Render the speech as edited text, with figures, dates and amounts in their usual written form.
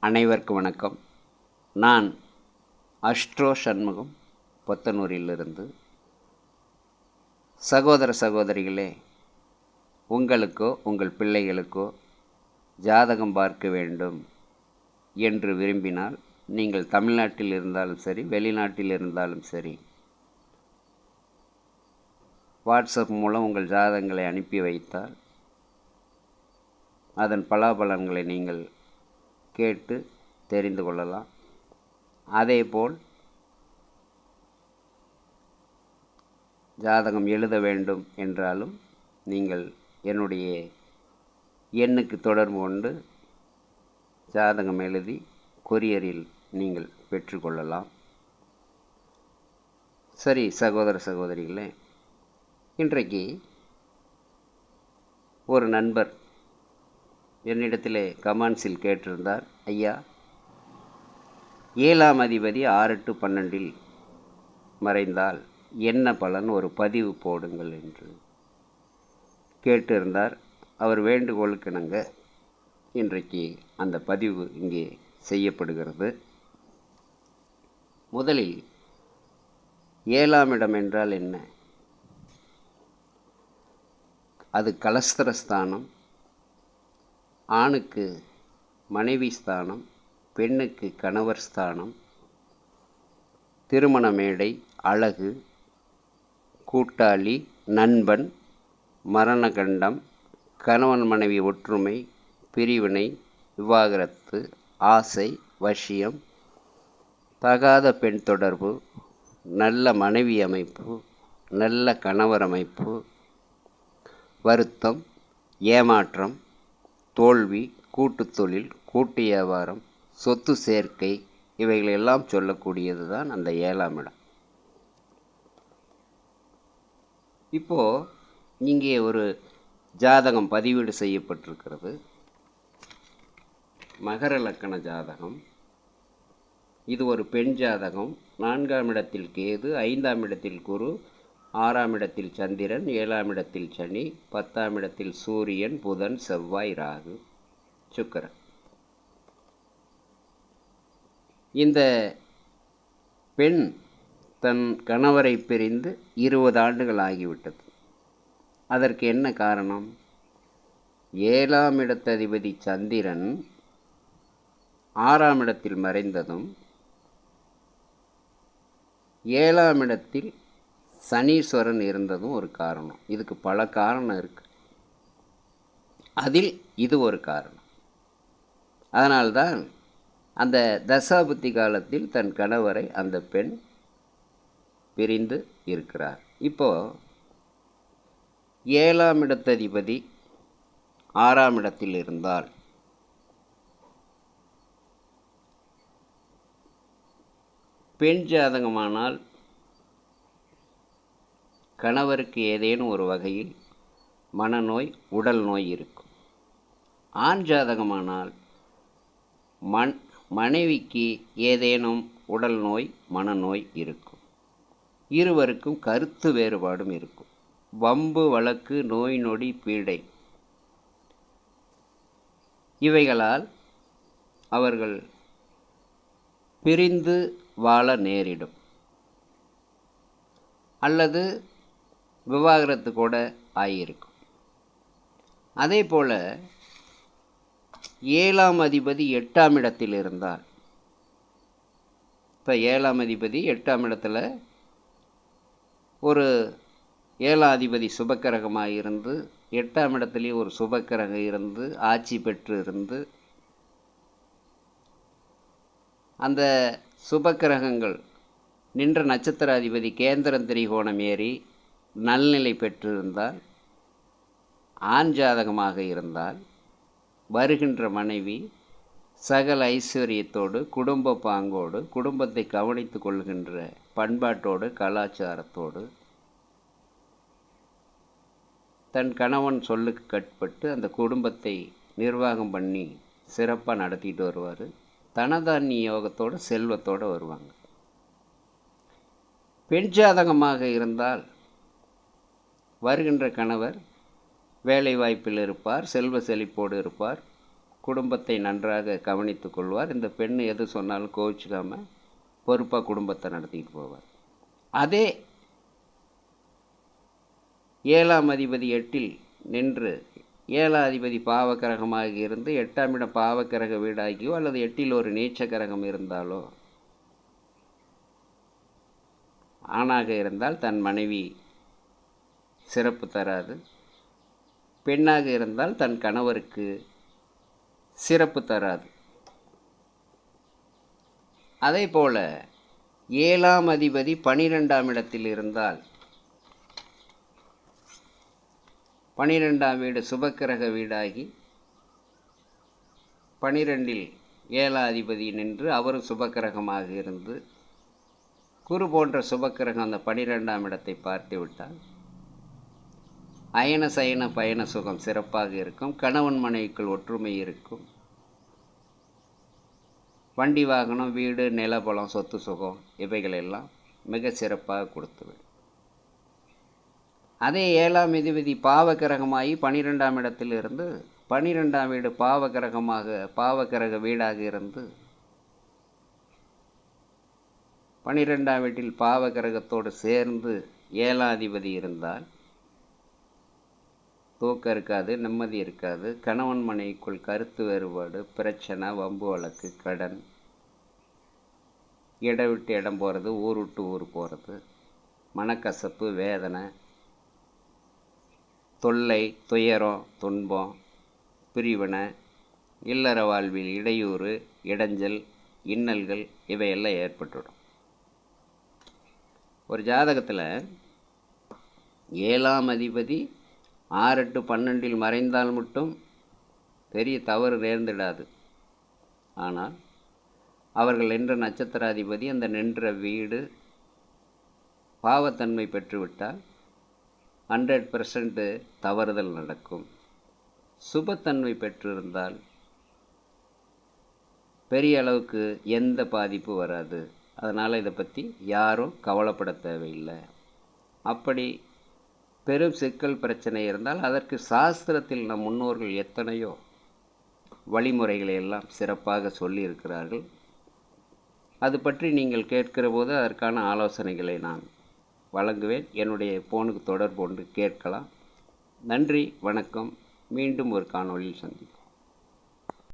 அனைவருக்கும் வணக்கம். நான் அஸ்ட்ரோ சண்முகம், பொத்தனூரிலிருந்து. சகோதர சகோதரிகளே, உங்களுக்கோ உங்கள் பிள்ளைகளுக்கோ ஜாதகம் பார்க்க வேண்டும் என்று விரும்பினால், நீங்கள் தமிழ்நாட்டில் இருந்தாலும் சரி, வெளிநாட்டில் இருந்தாலும் சரி, வாட்ஸ்அப் மூலம் உங்கள் ஜாதகங்களை அனுப்பி வைத்தால் அதன் பலாபலன்களை நீங்கள் கேட்டு தெரிந்து கொள்ளலாம். அதேபோல் ஜாதகம் எழுத வேண்டும் என்றாலும் நீங்கள் என்னுடைய எண்ணுக்கு தொடர்பு கொண்டு ஜாதகம் எழுதி கொரியரில் நீங்கள் பெற்றுக்கொள்ளலாம். சரி சகோதர சகோதரிகளே, இன்றைக்கு ஒரு நண்பர் என்னிடத்திலே கமெண்ட்ஸில் கேட்டிருந்தார், ஐயா 7ஆம் அதிபதி 6-12 மறைந்தால் என்ன பலன், ஒரு பதிவு போடுங்கள் என்று கேட்டிருந்தார். அவர் வேண்டுகோளுக்கிணங்க இன்றைக்கு அந்த பதிவு இங்கே செய்யப்படுகிறது. முதலில் 7ஆம் இடம் என்றால் என்ன? அது கலஸ்திரஸ்தானம். ஆணுக்கு மனைவி ஸ்தானம், பெண்ணுக்கு கணவர் ஸ்தானம். திருமண மேடை, அழகு, கூட்டாளி, நண்பன், மரணகண்டம், கணவன் மனைவி ஒற்றுமை, பிரிவினை, விவாகரத்து, ஆசை, வசியம், தகாத பெண் தொடர்பு, நல்ல மனைவி அமைப்பு, நல்ல கணவர் அமைப்பு, வருத்தம், ஏமாற்றம், தோல்வி, கூட்டுத் தொழில், கூட்டு வியாபாரம், சொத்து சேர்க்கை, இவைகளெல்லாம் சொல்லக்கூடியது தான் அந்த 7ஆம் இடம். இப்போது இங்கே ஒரு ஜாதகம் பதிவீடு செய்யப்பட்டிருக்கிறது. மகர லக்கண ஜாதகம். இது ஒரு பெண் ஜாதகம். 4ஆம் இடத்தில் கேது, 5ஆம் இடத்தில் குரு, 6ஆம் இடத்தில் சந்திரன், 7ஆம் இடத்தில் சனி, 10ஆம் இடத்தில் சூரியன், புதன், செவ்வாய், ராகு, சுக்கிரன். இந்த பெண் தன் கணவரை பிரிந்து 20 ஆண்டுகள் ஆகிவிட்டது. அதற்கு என்ன காரணம்? 7ஆம் இடத்ததிபதி சந்திரன் 6ஆம் இடத்தில் மறைந்ததும், 7ஆம் இடத்தில் சனீஸ்வரன் இருந்ததும் ஒரு காரணம். இதுக்கு பல காரணம் இருக்குது. அதில் இது ஒரு காரணம். அதனால்தான் அந்த தசாபுத்தி காலத்தில் தன் கணவரை அந்த பெண் பிரிந்து இருக்கிறார். இப்போது 7ஆம் இடத்ததிபதி 6ஆம் இடத்தில் இருந்தால் பெண் ஜாதகமானால் கணவருக்கு ஏதேனும் ஒரு வகையில் மனநோய், உடல் நோய் இருக்கும். ஆண் ஜாதகமானால் மனைவிக்கு ஏதேனும் உடல் நோய், மனநோய் இருக்கும். இருவருக்கும் கருத்து வேறுபாடும் இருக்கும். வம்பு, வழக்கு, நோய், நொடி, பீடை, இவைகளால் அவர்கள் பிரிந்து வாழ நேரிடும். அல்லது விவாகரத்து கூட ஆகியிருக்கும். அதே போல் 7ஆம் அதிபதி 8ஆம் இடத்தில் இருந்தால், இப்போ 7ஆம் அதிபதி 8ஆம் இடத்துல ஒரு 7ஆம் அதிபதி சுபக்கிரகமாக இருந்து, 8ஆம் இடத்துலேயும் ஒரு சுபக்கிரகம் இருந்து, ஆட்சி பெற்று இருந்து, அந்த சுபக்கிரகங்கள் நின்ற நட்சத்திர அதிபதி கேந்திரம் திரிகோணம் ஏறி நல்நிலை பெற்றிருந்தால், ஆண் ஜாதகமாக இருந்தால், வருகின்ற மனைவி சகல ஐஸ்வர்யத்தோடு, குடும்ப பாங்கோடு, குடும்பத்தை கவனித்து கொள்கின்ற பண்பாட்டோடு, கலாச்சாரத்தோடு, தன் கணவன் சொல்லுக்கு கட்பட்டு அந்த குடும்பத்தை நிர்வாகம் பண்ணி சிறப்பாக நடத்திட்டு வருவார். தனதானிய யோகத்தோடு, செல்வத்தோடு வருவாங்க. பெண் ஜாதகமாக இருந்தால் வருகின்ற கணவர் வேலை வாய்ப்பில் இருப்பார், செல்வ செழிப்போடு இருப்பார், குடும்பத்தை நன்றாக கவனித்து கொள்வார். இந்த பெண் எது சொன்னாலும் கோவிச்சுக்காமல் பொறுப்பாக குடும்பத்தை நடத்திட்டு போவார். அதே 7ஆம் அதிபதி 8இல் நின்று 7ஆம் அதிபதி பாவக்கிரகமாக இருந்து 8ஆம் இடம் பாவக்கிரக வீடாகியோ அல்லது 8இல் ஒரு நீச்ச கிரகம் இருந்தாலோ, ஆணாக இருந்தால் தன் மனைவி சிறப்பு தராது, பெண்ணாக இருந்தால் தன் கணவருக்கு சிறப்பு தராது. அதே போல் 7ஆம் அதிபதி 12ஆம் இடத்தில் இருந்தால் 12ஆம் வீடு சுபக்கிரக வீடாகி 12இல் 7ஆம் அதிபதி நின்று அவரும் சுபக்கிரகமாக இருந்து குரு போன்ற சுபக்கிரகம் அந்த 12ஆம் இடத்தை பார்த்து விட்டால் அயன சயன பயண சுகம் சிறப்பாக இருக்கும். கணவன் மனைவிக்குள் ஒற்றுமை இருக்கும். வண்டி வாகனம், வீடு, நிலபலம், சொத்து சுகம் இவைகளெல்லாம் மிக சிறப்பாக கொடுத்துவிடும். அதே 7ஆம் அதிபதி பாவக்கிரகமாகி 12ஆம் இடத்திலிருந்து 12ஆம் வீடு பாவக்கிரக வீடாக இருந்து 12ஆம் வீட்டில் பாவக்கிரகத்தோடு சேர்ந்து 7ஆம் அதிபதி இருந்தால் தூக்கம் இருக்காது, நிம்மதி இருக்காது. கணவன் மனைவிக்குள் கருத்து வேறுபாடு, பிரச்சனை, வம்பு வழக்கு, கடன், இடம் விட்டு இடம் போகிறது, ஊர் விட்டு ஊர் போகிறது, மனக்கசப்பு, வேதனை, தொல்லை, துயரம், துன்பம், பிரிவினை, இல்லற வாழ்வில் இடையூறு, இடைஞ்சல், இன்னல்கள் இவையெல்லாம் ஏற்பட்டுவிடும். ஒரு ஜாதகத்தில் 7ஆம் அதிபதி 6, 8, 12இல் மறைந்தால் மட்டும் பெரிய தவறு நேர்ந்திடாது. ஆனால் அவர்கள் நின்ற நட்சத்திராதிபதி அந்த நின்ற வீடு பாவத்தன்மை பெற்றுவிட்டால் 100% தவறுதல் நடக்கும். சுபத்தன்மை பெற்றிருந்தால் பெரிய அளவுக்கு எந்த பாதிப்பு வராது. அதனால் இதை பற்றி யாரும் கவலைப்பட தேவையில்லை. அப்படி பெரும் சிக்கல் பிரச்சனை இருந்தால் அதற்கு சாஸ்திரத்தில் நம் முன்னோர்கள் எத்தனையோ வழிமுறைகளை எல்லாம் சிறப்பாக சொல்லியிருக்கிறார்கள். அது பற்றி நீங்கள் கேட்கிற போது அதற்கான ஆலோசனைகளை நான் வழங்குவேன். என்னுடைய ஃபோனுக்கு தொடர்பு கொண்டு கேட்கலாம். நன்றி, வணக்கம். மீண்டும் ஒரு காணொளியில் சந்திப்போம்.